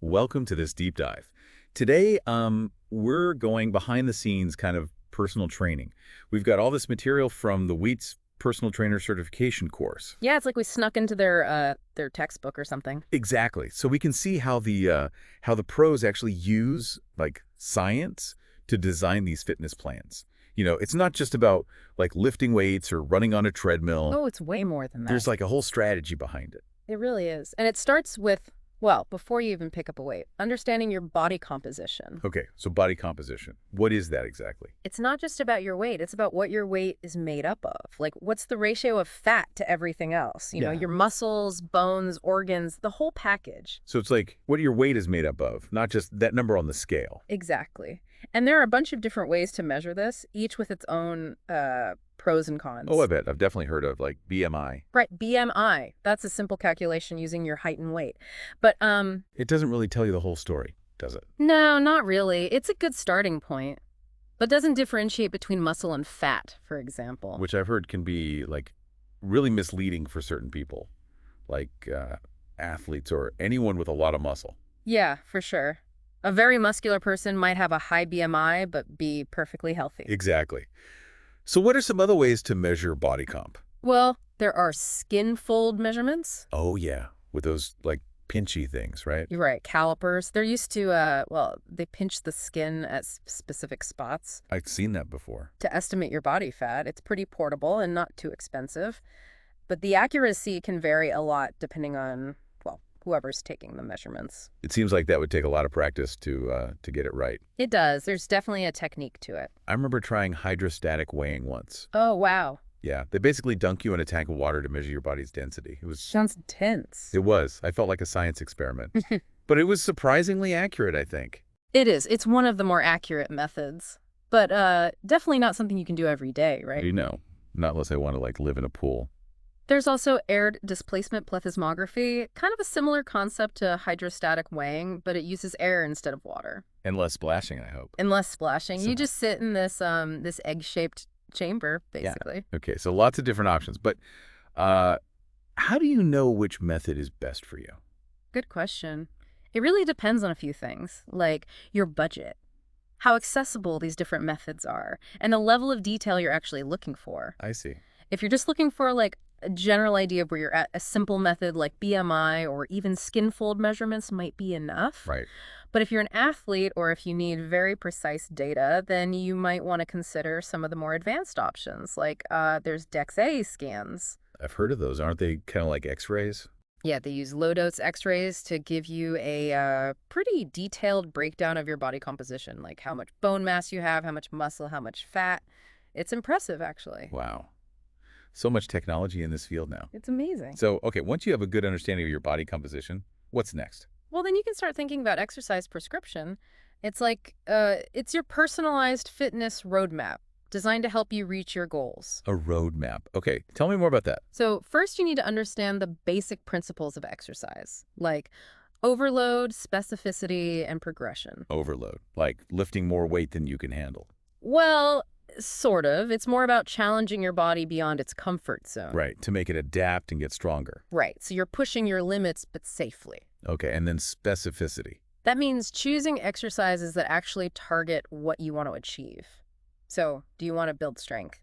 welcome to this deep dive. Today, we're going behind the scenes kind of personal training. We've got all this material from the Wheat's personal trainer certification course. Yeah, it's like we snuck into their textbook or something. Exactly. So we can see how the pros actually use like science to design these fitness plans. You know, it's not just about like lifting weights or running on a treadmill. Oh, it's way more than that. There's like a whole strategy behind it. It really is. And it starts with, well, before you even pick up a weight, understanding your body composition. Okay, so body composition. What is that exactly? It's not just about your weight. It's about what your weight is made up of. Like, what's the ratio of fat to everything else? You know, your muscles, bones, organs, the whole package. So it's like what your weight is made up of, not just that number on the scale. Exactly. And there are a bunch of different ways to measure this, each with its own pros and cons. Oh, I bet. I've definitely heard of like BMI. Right, BMI. That's a simple calculation using your height and weight. But It doesn't really tell you the whole story, does it? no, not really. It's a good starting point, but doesn't differentiate between muscle and fat, for example. Which I've heard can be like really misleading for certain people, like athletes or anyone with a lot of muscle. Yeah, for sure. A very muscular person might have a high BMI, but be perfectly healthy. Exactly. So what are some other ways to measure body comp? Well, there are skinfold measurements. Oh, yeah, with those like pinchy things, right? You're right, calipers. They're used to, well, they pinch the skin at specific spots I've seen that before. to estimate your body fat. It's pretty portable and not too expensive. But the accuracy can vary a lot depending on, well, whoever's taking the measurements. It seems like that would take a lot of practice to get it right. It does. There's definitely a technique to it. I remember trying hydrostatic weighing once. Oh, wow. Yeah, they basically dunk you in a tank of water to measure your body's density. Sounds intense. It was. I felt like a science experiment. But it was surprisingly accurate, I think. It is. It's one of the more accurate methods. But definitely not something you can do every day, right? You know, not unless I want to like live in a pool. There's also air displacement plethysmography, kind of a similar concept to hydrostatic weighing, but it uses air instead of water. And less splashing, I hope. And less splashing. So- You just sit in this this egg-shaped chamber, basically. Okay, so lots of different options. But how do you know which method is best for you? Good question. It really depends on a few things, like your budget, how accessible these different methods are, and the level of detail you're actually looking for. I see. If you're just looking for like a general idea of where you're at, a simple method like BMI or even skinfold measurements might be enough. Right. But if you're an athlete or if you need very precise data, then you might want to consider some of the more advanced options, like there's DEXA scans. I've heard of those. Aren't they kind of like x-rays? Yeah, they use low-dose x-rays to give you a pretty detailed breakdown of your body composition, like how much bone mass you have, how much muscle, how much fat. It's impressive, actually. Wow. So much technology in this field now. It's amazing. So, okay, once you have a good understanding of your body composition, what's next? Well, then you can start thinking about exercise prescription. It's like, it's your personalized fitness roadmap designed to help you reach your goals. A roadmap. Okay, tell me more about that. So first you need to understand the basic principles of exercise, like overload, specificity, and progression. Overload, like lifting more weight than you can handle. Well, sort of. It's more about challenging your body beyond its comfort zone. Right, to make it adapt and get stronger. Right. So you're pushing your limits, but safely. Okay, and then specificity. That means choosing exercises that actually target what you want to achieve. So, do you want to build strength,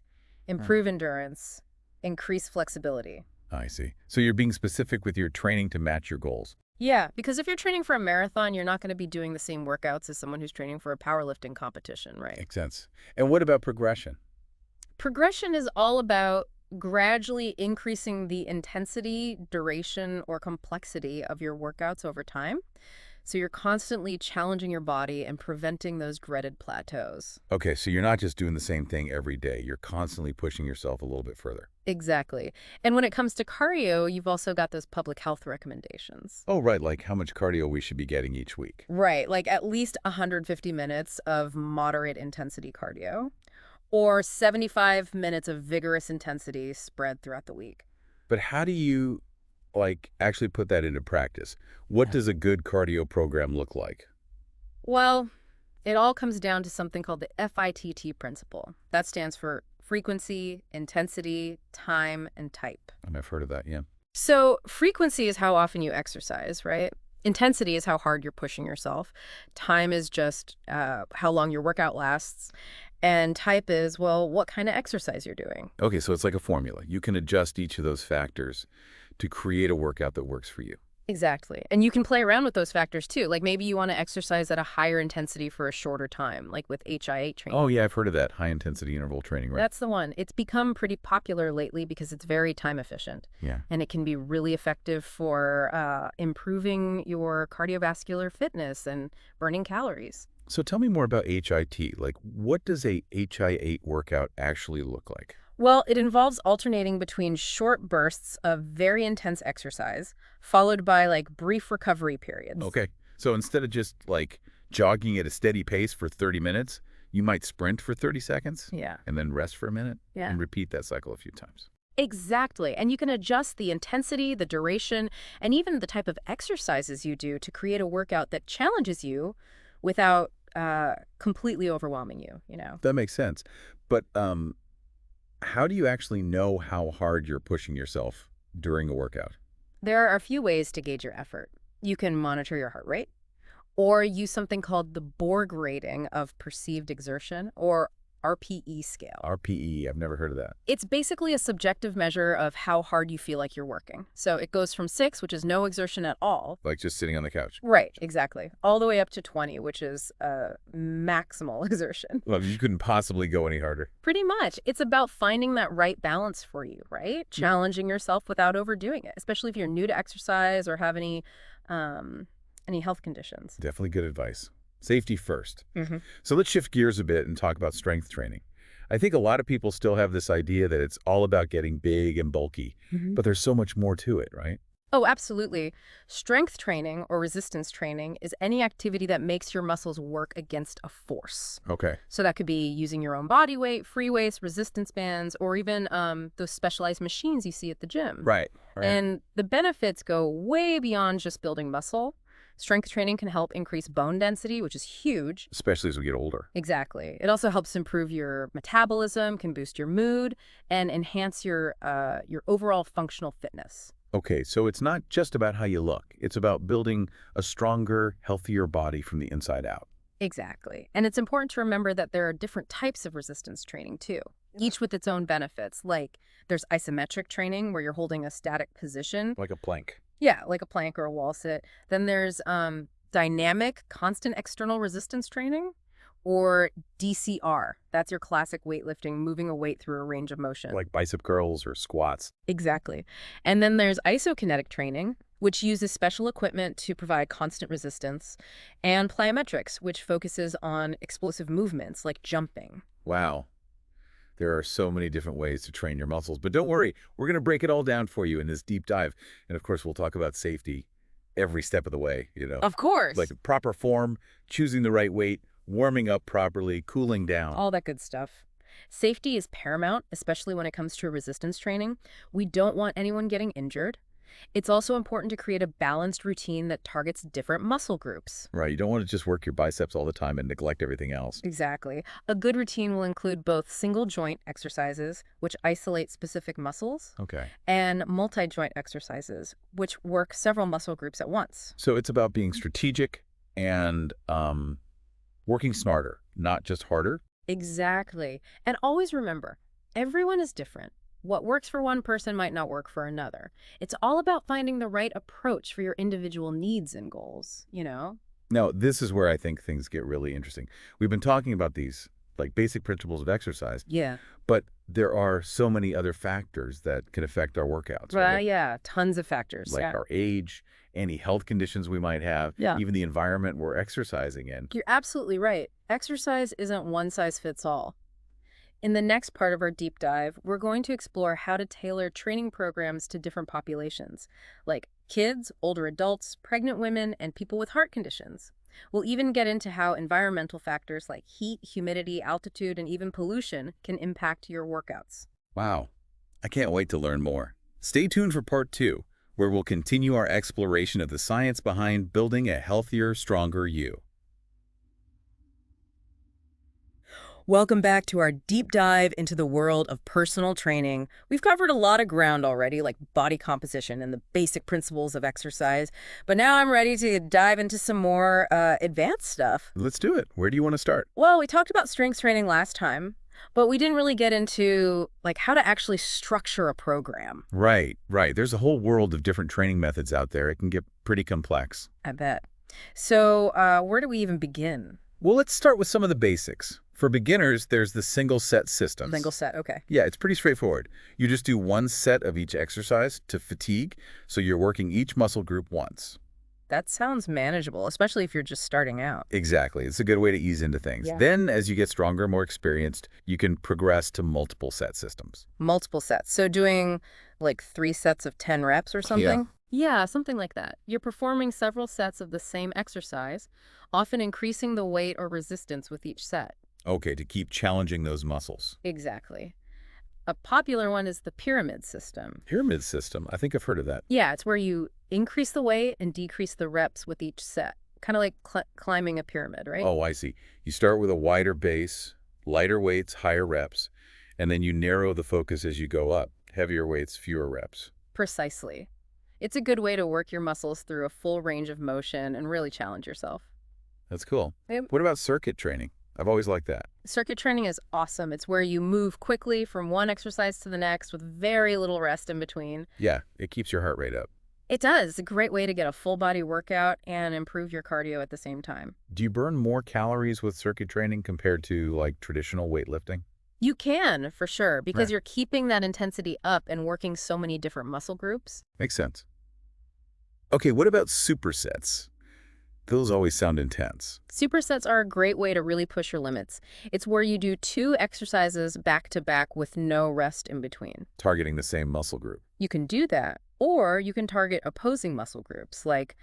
improve endurance, increase flexibility? I see. So you're being specific with your training to match your goals. Yeah, because if you're training for a marathon, you're not going to be doing the same workouts as someone who's training for a powerlifting competition, right? Makes sense. And what about progression? Progression is all about gradually increasing the intensity, duration, or complexity of your workouts over time. So you're constantly challenging your body and preventing those dreaded plateaus. Okay, so you're not just doing the same thing every day. You're constantly pushing yourself a little bit further. Exactly. And when it comes to cardio, you've also got those public health recommendations. Oh, right, like how much cardio we should be getting each week. Right, like at least 150 minutes of moderate intensity cardio or 75 minutes of vigorous intensity spread throughout the week. But how do you, like, actually put that into practice? What does a good cardio program look like? Well, it all comes down to something called the FITT principle. That stands for frequency, intensity, time, and type. I've heard of that, yeah. So frequency is how often you exercise, right? Intensity is how hard you're pushing yourself. Time is just how long your workout lasts. And type is, well, what kind of exercise you're doing. Okay, so it's like a formula. You can adjust each of those factors to create a workout that works for you. Exactly. And you can play around with those factors too. Like maybe you want to exercise at a higher intensity for a shorter time, like with HIIT training. Oh, yeah, I've heard of that. High-intensity interval training, right? That's the one. It's become pretty popular lately because it's very time efficient. Yeah. And it can be really effective for improving your cardiovascular fitness and burning calories. So tell me more about HIT. Like, what does a HI8 workout actually look like? Well, it involves alternating between short bursts of very intense exercise, followed by like brief recovery periods. Okay. So instead of just like jogging at a steady pace for 30 minutes, you might sprint for 30 seconds Yeah. and then rest for a minute Yeah. and repeat that cycle a few times. Exactly. And you can adjust the intensity, the duration, and even the type of exercises you do to create a workout that challenges you without completely overwhelming you, you know? That makes sense. But how do you actually know how hard you're pushing yourself during a workout? There are a few ways to gauge your effort. You can monitor your heart rate, or use something called the Borg rating of perceived exertion, or RPE scale. RPE, I've never heard of that. It's basically a subjective measure of how hard you feel like you're working. So it goes from 6, which is no exertion at all. Like just sitting on the couch. Right, exactly. All the way up to 20, which is maximal exertion. Well, you couldn't possibly go any harder. Pretty much. It's about finding that right balance for you, right? Challenging yourself without overdoing it, especially if you're new to exercise or have any health conditions. Definitely good advice. Safety first. Mm-hmm. So let's shift gears a bit and talk about strength training. I think a lot of people still have this idea that it's all about getting big and bulky, but there's so much more to it, right? Oh, absolutely. Strength training or resistance training is any activity that makes your muscles work against a force. Okay. So that could be using your own body weight, free weights, resistance bands, or even those specialized machines you see at the gym. Right. And the benefits go way beyond just building muscle. Strength training can help increase bone density, which is huge. Especially as we get older. Exactly. It also helps improve your metabolism, can boost your mood, and enhance your overall functional fitness. Okay, so it's not just about how you look. It's about building a stronger, healthier body from the inside out. Exactly. And it's important to remember that there are different types of resistance training, too, each with its own benefits. Like there's isometric training where you're holding a static position. Like a plank. Yeah, like a plank or a wall sit. Then there's dynamic constant external resistance training, or DCR. That's your classic weightlifting, moving a weight through a range of motion. Like bicep curls or squats. Exactly. And then there's isokinetic training, which uses special equipment to provide constant resistance, and plyometrics, which focuses on explosive movements like jumping. Wow. There are so many different ways to train your muscles. But don't worry, we're going to break it all down for you in this deep dive. And of course, we'll talk about safety every step of the way, you know. Of course. Like proper form, choosing the right weight, warming up properly, cooling down. All that good stuff. Safety is paramount, especially when it comes to resistance training. We don't want anyone getting injured. It's also important to create a balanced routine that targets different muscle groups. Right, you don't want to just work your biceps all the time and neglect everything else. Exactly. A good routine will include both single joint exercises, which isolate specific muscles, Okay. and multi-joint exercises, which work several muscle groups at once. So it's about being strategic and working smarter, not just harder. Exactly. And always remember, everyone is different. What works for one person might not work for another. It's all about finding the right approach for your individual needs and goals, you know? Now, this is where I think things get really interesting. We've been talking about these like basic principles of exercise, Yeah. but there are so many other factors that can affect our workouts. Well, Right? yeah, tons of factors. Like Yeah. our age, any health conditions we might have, Yeah. even the environment we're exercising in. You're absolutely right. Exercise isn't one size fits all. In the next part of our deep dive, we're going to explore how to tailor training programs to different populations, like kids, older adults, pregnant women, and people with heart conditions. We'll even get into how environmental factors like heat, humidity, altitude, and even pollution can impact your workouts. Wow. I can't wait to learn more. Stay tuned for part 2, where we'll continue our exploration of the science behind building a healthier, stronger you. Welcome back to our deep dive into the world of personal training. We've covered a lot of ground already, like body composition and the basic principles of exercise, but now I'm ready to dive into some more advanced stuff. Let's do it. Where do you want to start? Well, we talked about strength training last time, but we didn't really get into like how to actually structure a program. Right, right. There's a whole world of different training methods out there. It can get pretty complex. I bet. So where do we even begin? Well, let's start with some of the basics. For beginners, there's the single set systems. Single set, okay. Yeah, it's pretty straightforward. You just do one set of each exercise to fatigue, so you're working each muscle group once. That sounds manageable, especially if you're just starting out. Exactly. It's a good way to ease into things. Yeah. Then, as you get stronger, more experienced, you can progress to multiple set systems. Multiple sets. So doing like 3 sets of 10 reps or something? Yeah, something like that. You're performing several sets of the same exercise, often increasing the weight or resistance with each set. Okay, to keep challenging those muscles. Exactly. A popular one is the pyramid system. Pyramid system. I think I've heard of that. Yeah, it's where you increase the weight and decrease the reps with each set. Kind of like climbing a pyramid, right? Oh, I see. You start with a wider base, lighter weights, higher reps, and then you narrow the focus as you go up. Heavier weights, fewer reps. Precisely. It's a good way to work your muscles through a full range of motion and really challenge yourself. That's cool. Yep. What about circuit training? I've always liked that. Circuit training is awesome. It's where you move quickly from one exercise to the next with very little rest in between. Yeah, it keeps your heart rate up. It does. It's a great way to get a full body workout and improve your cardio at the same time. Do you burn more calories with circuit training compared to like traditional weightlifting? You can, for sure, because Right. you're keeping that intensity up and working so many different muscle groups. Makes sense. Okay, what about supersets? Those always sound intense. Supersets are a great way to really push your limits. It's where you do 2 exercises back to back with no rest in between. Targeting the same muscle group. You can do that, or you can target opposing muscle groups, like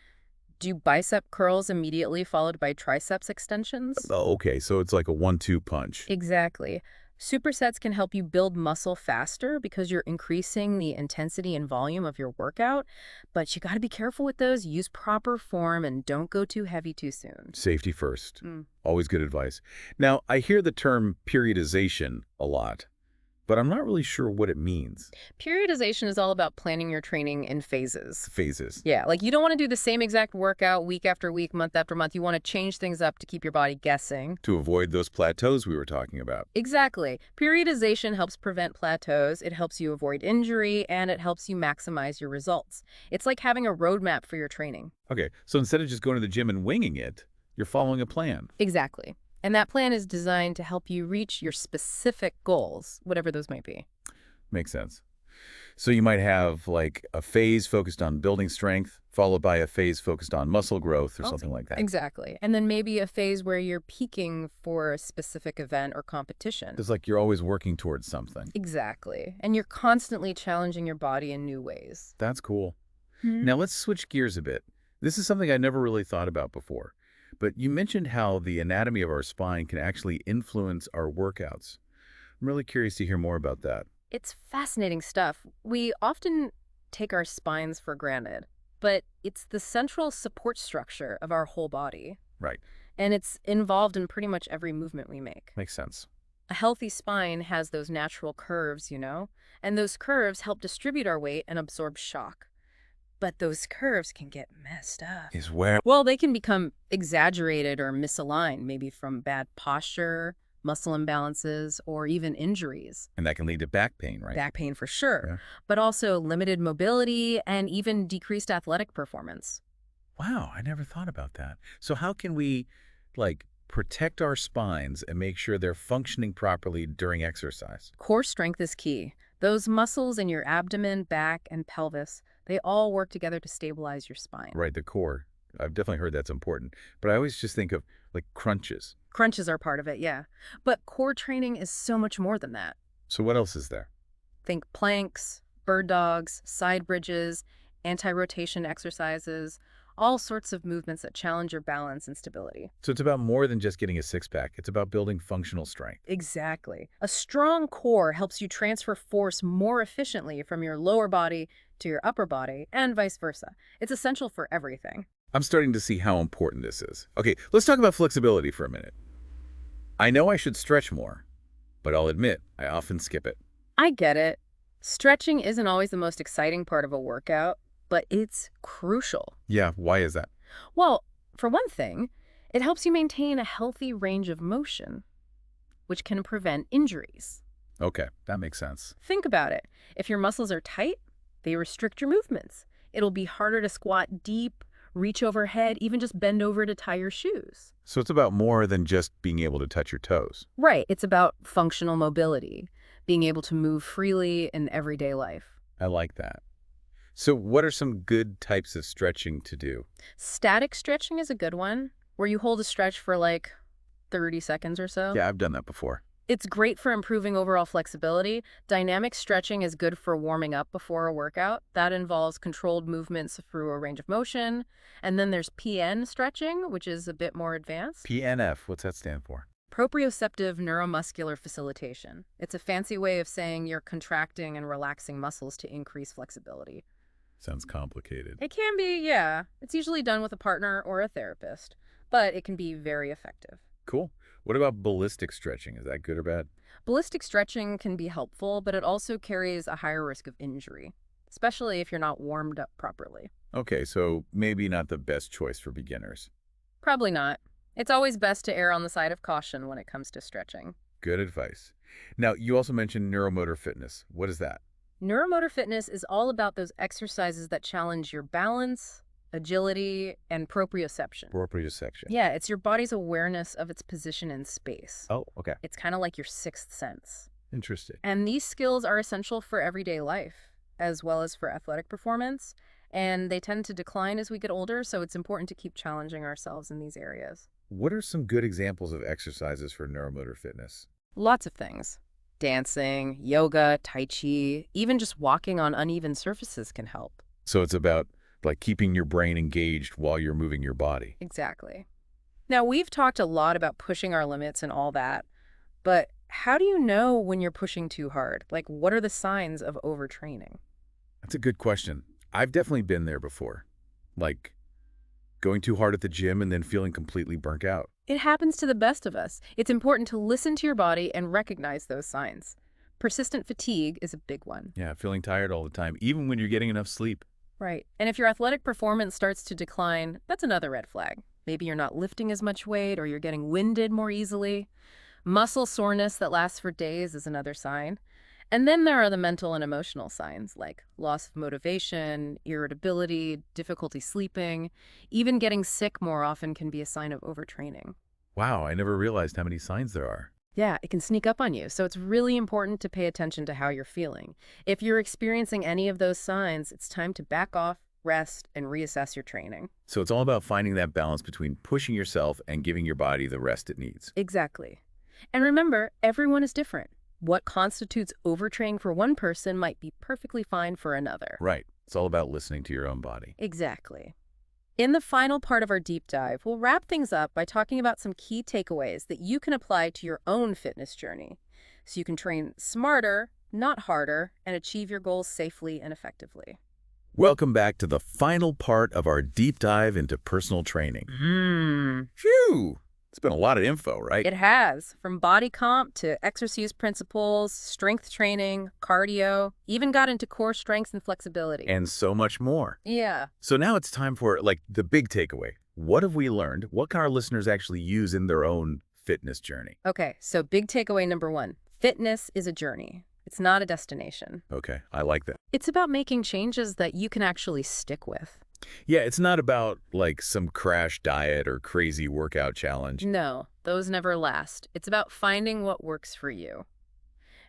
do bicep curls immediately followed by triceps extensions. Oh, okay, so it's like a 1-2 punch. Exactly. Supersets can help you build muscle faster because you're increasing the intensity and volume of your workout, but you got to be careful with those. Use proper form and don't go too heavy too soon. Safety first. Mm. Always good advice. Now, I hear the term periodization a lot, but I'm not really sure what it means. Periodization is all about planning your training in phases. Phases. Yeah, like you don't want to do the same exact workout week after week, month after month. You want to change things up to keep your body guessing. To avoid those plateaus we were talking about. Exactly. Periodization helps prevent plateaus, it helps you avoid injury, and it helps you maximize your results. It's like having a roadmap for your training. Okay, so instead of just going to the gym and winging it, you're following a plan. Exactly. And that plan is designed to help you reach your specific goals, whatever those might be. Makes sense. So you might have like a phase focused on building strength, followed by a phase focused on muscle growth or something like that. Exactly. And then maybe a phase where you're peaking for a specific event or competition. It's like you're always working towards something. Exactly. And you're constantly challenging your body in new ways. That's cool. Now let's switch gears a bit. This is something I never really thought about before. But you mentioned how the anatomy of our spine can actually influence our workouts. I'm really curious to hear more about that. It's fascinating stuff. We often take our spines for granted, but it's the central support structure of our whole body. Right. And it's involved in pretty much every movement we make. Makes sense. A healthy spine has those natural curves, and those curves help distribute our weight and absorb shock. But those curves can get messed up. Is where... Well, they can become exaggerated or misaligned, maybe from bad posture, muscle imbalances, or even injuries. And that can lead to back pain, right? Back pain for sure, Yeah. but also limited mobility and even decreased athletic performance. Wow, I never thought about that. So how can we, like, protect our spines and make sure they're functioning properly during exercise? Core strength is key. Those muscles in your abdomen, back, and pelvis, they all work together to stabilize your spine. Right, the core. I've definitely heard that's important. But I always just think of, like, crunches. Crunches are part of it, yeah. But core training is so much more than that. So what else is there? Think planks, bird dogs, side bridges, anti-rotation exercises, all sorts of movements that challenge your balance and stability. So it's about more than just getting a six-pack. It's about building functional strength. Exactly. A strong core helps you transfer force more efficiently from your lower body to your upper body and vice versa. It's essential for everything. I'm starting to see how important this is. Okay, let's talk about flexibility for a minute. I know I should stretch more, but I'll admit I often skip it. I get it. Stretching isn't always the most exciting part of a workout, but it's crucial. Yeah, why is that? Well, for one thing, it helps you maintain a healthy range of motion, which can prevent injuries. Okay, that makes sense. Think about it. If your muscles are tight, they restrict your movements. It'll be harder to squat deep, reach overhead, even just bend over to tie your shoes. So it's about more than just being able to touch your toes. Right. It's about functional mobility, being able to move freely in everyday life. I like that. So what are some good types of stretching to do? Static stretching is a good one, where you hold a stretch for like 30 seconds or so. Yeah, I've done that before. It's great for improving overall flexibility. Dynamic stretching is good for warming up before a workout. That involves controlled movements through a range of motion. And then there's PN stretching, which is a bit more advanced. PNF, what's that stand for? Proprioceptive neuromuscular facilitation. It's a fancy way of saying you're contracting and relaxing muscles to increase flexibility. Sounds complicated. It can be, yeah. It's usually done with a partner or a therapist, but it can be very effective. Cool. What about ballistic stretching? Is that good or bad? Ballistic stretching can be helpful, but it also carries a higher risk of injury, especially if you're not warmed up properly. Okay, so maybe not the best choice for beginners. Probably not. It's always best to err on the side of caution when it comes to stretching. Good advice. Now, you also mentioned neuromotor fitness. What is that? Neuromotor fitness is all about those exercises that challenge your balance, agility, and proprioception. Proprioception. Yeah, it's your body's awareness of its position in space. Oh, okay. It's kind of like your sixth sense. Interesting. And these skills are essential for everyday life, as well as for athletic performance. And they tend to decline as we get older, so it's important to keep challenging ourselves in these areas. What are some good examples of exercises for neuromotor fitness? Lots of things. Dancing, yoga, tai chi, even just walking on uneven surfaces can help. So it's about like keeping your brain engaged while you're moving your body. Exactly. Now, we've talked a lot about pushing our limits and all that, but how do you know when you're pushing too hard? Like, what are the signs of overtraining? That's a good question. I've definitely been there before. Like going too hard at the gym and then feeling completely burnt out. It happens to the best of us. It's important to listen to your body and recognize those signs. Persistent fatigue is a big one. Yeah, feeling tired all the time, even when you're getting enough sleep. Right. And if your athletic performance starts to decline, that's another red flag. Maybe you're not lifting as much weight or you're getting winded more easily. Muscle soreness that lasts for days is another sign. And then there are the mental and emotional signs like loss of motivation, irritability, difficulty sleeping. Even getting sick more often can be a sign of overtraining. Wow, I never realized how many signs there are. Yeah, it can sneak up on you, so it's really important to pay attention to how you're feeling. If you're experiencing any of those signs, it's time to back off, rest, and reassess your training. So it's all about finding that balance between pushing yourself and giving your body the rest it needs. Exactly. And remember, everyone is different. What constitutes overtraining for one person might be perfectly fine for another. Right. It's all about listening to your own body. Exactly. In the final part of our deep dive, we'll wrap things up by talking about some key takeaways that you can apply to your own fitness journey so you can train smarter, not harder, and achieve your goals safely and effectively. Welcome back to the final part of our deep dive into personal training. Phew! It's been a lot of info, right? It has, from body comp to exercise principles, strength training, cardio, even got into core strength and flexibility. And so much more. Yeah. So now it's time for, like, the big takeaway. What have we learned? What can our listeners actually use in their own fitness journey? Okay, so big takeaway number one. Fitness is a journey. It's not a destination. Okay, I like that. It's about making changes that you can actually stick with. Yeah, it's not about, like, some crash diet or crazy workout challenge. No, those never last. It's about finding what works for you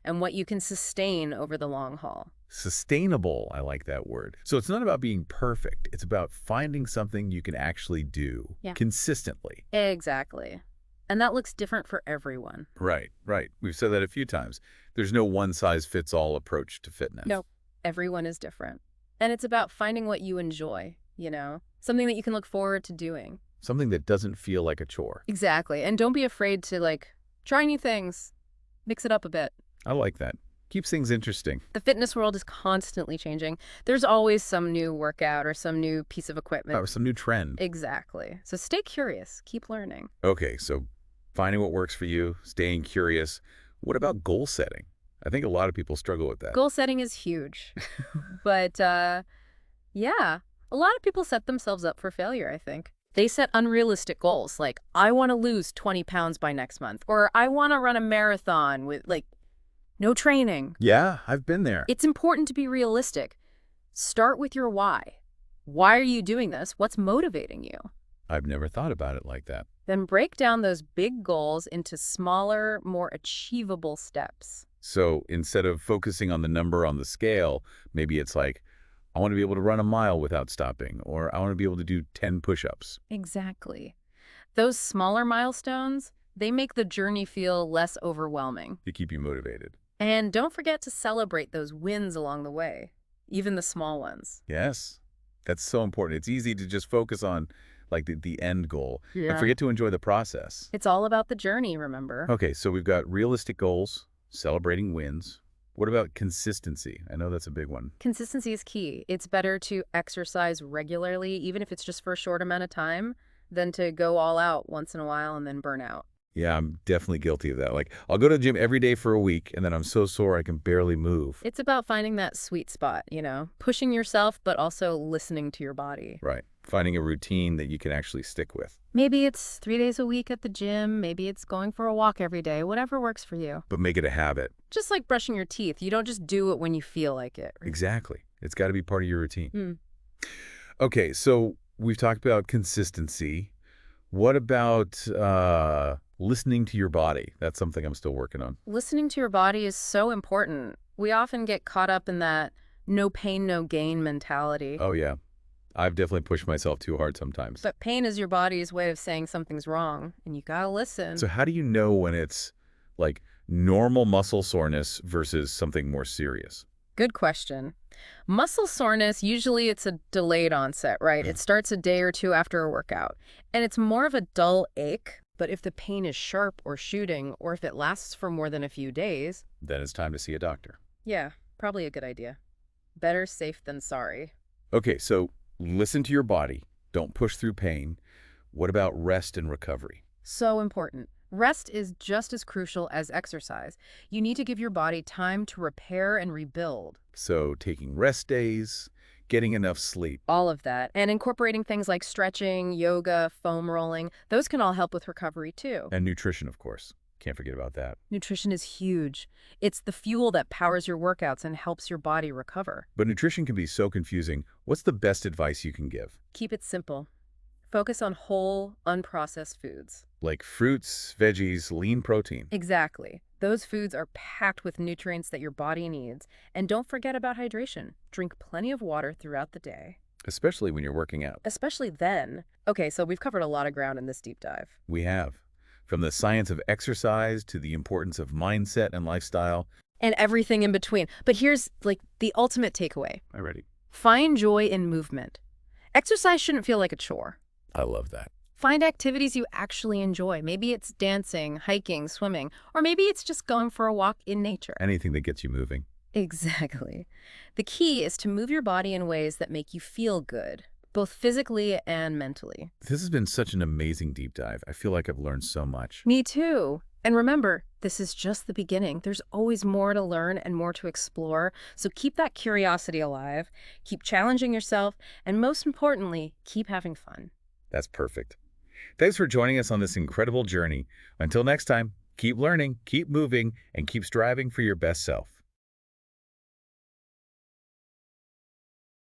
and what you can sustain over the long haul. Sustainable, I like that word. So it's not about being perfect. It's about finding something you can actually do consistently. Exactly. And that looks different for everyone. Right, right. We've said that a few times. There's no one-size-fits-all approach to fitness. Nope. Everyone is different. And it's about finding what you enjoy, something that you can look forward to doing. Something that doesn't feel like a chore. Exactly. And don't be afraid to, try new things. Mix it up a bit. I like that. Keeps things interesting. The fitness world is constantly changing. There's always some new workout or some new piece of equipment. Some new trend. Exactly. So stay curious. Keep learning. Okay, so Finding what works for you, staying curious. What about goal setting? I think a lot of people struggle with that. Goal setting is huge. But yeah, a lot of people set themselves up for failure, I think. They set unrealistic goals like, I want to lose 20 pounds by next month, or I want to run a marathon with, like, no training. Yeah, I've been there. It's important to be realistic. Start with your why. Why are you doing this? What's motivating you? I've never thought about it like that. Then break down those big goals into smaller, more achievable steps. So instead of focusing on the number on the scale, maybe it's like, I want to be able to run a mile without stopping, or I want to be able to do 10 push-ups. Exactly. Those smaller milestones, they make the journey feel less overwhelming. To keep you motivated. And don't forget to celebrate those wins along the way, even the small ones. Yes, that's so important. It's easy to just focus on like the end goal and Yeah. forget to enjoy the process. It's all about the journey, remember? Okay, so we've got realistic goals, celebrating wins. What about consistency? I know that's a big one. Consistency is key. It's better to exercise regularly, even if it's just for a short amount of time, than to go all out once in a while and then burn out. Yeah, I'm definitely guilty of that. Like, I'll go to the gym every day for a week, and then I'm so sore I can barely move. It's about finding that sweet spot, pushing yourself, but also listening to your body. Right. Finding a routine that you can actually stick with. Maybe it's 3 days a week at the gym. Maybe it's going for a walk every day, whatever works for you. But make it a habit. Just like brushing your teeth. You don't just do it when you feel like it. Exactly. It's got to be part of your routine. Mm. Okay, so we've talked about consistency. What about listening to your body? That's something I'm still working on. Listening to your body is so important. We often get caught up in that no pain, no gain mentality. Oh, yeah. I've definitely pushed myself too hard sometimes. But pain is your body's way of saying something's wrong, and you gotta listen. So how do you know when it's like normal muscle soreness versus something more serious? Good question. Muscle soreness, usually it's a delayed onset, right? It starts a day or two after a workout, and it's more of a dull ache. But if the pain is sharp or shooting, or if it lasts for more than a few days, Then it's time to see a doctor. yeah, probably a good idea. Better safe than sorry. Okay, so listen to your body. Don't push through pain. What about rest and recovery? So important. Rest is just as crucial as exercise. You need to give your body time to repair and rebuild. So taking rest days, getting enough sleep. All of that. And incorporating things like stretching, yoga, foam rolling, those can all help with recovery too. And nutrition, of course. Can't forget about that. Nutrition is huge. It's the fuel that powers your workouts and helps your body recover. But nutrition can be so confusing. What's the best advice you can give? Keep it simple. Focus on whole, unprocessed foods. Like fruits, veggies, lean protein. Exactly. Those foods are packed with nutrients that your body needs. And don't forget about hydration. Drink plenty of water throughout the day. Especially when you're working out. Especially then. Okay, so we've covered a lot of ground in this deep dive. We have. From the science of exercise to the importance of mindset and lifestyle. And everything in between. But here's, the ultimate takeaway. I'm ready. Find joy in movement. Exercise shouldn't feel like a chore. I love that. Find activities you actually enjoy. Maybe it's dancing, hiking, swimming, or maybe it's just going for a walk in nature. Anything that gets you moving. Exactly. The key is to move your body in ways that make you feel good, both physically and mentally. This has been such an amazing deep dive. I feel like I've learned so much. Me too. And remember, this is just the beginning. There's always more to learn and more to explore. So keep that curiosity alive, keep challenging yourself, and most importantly, keep having fun. That's perfect. Thanks for joining us on this incredible journey. Until next time, keep learning, keep moving, and keep striving for your best self.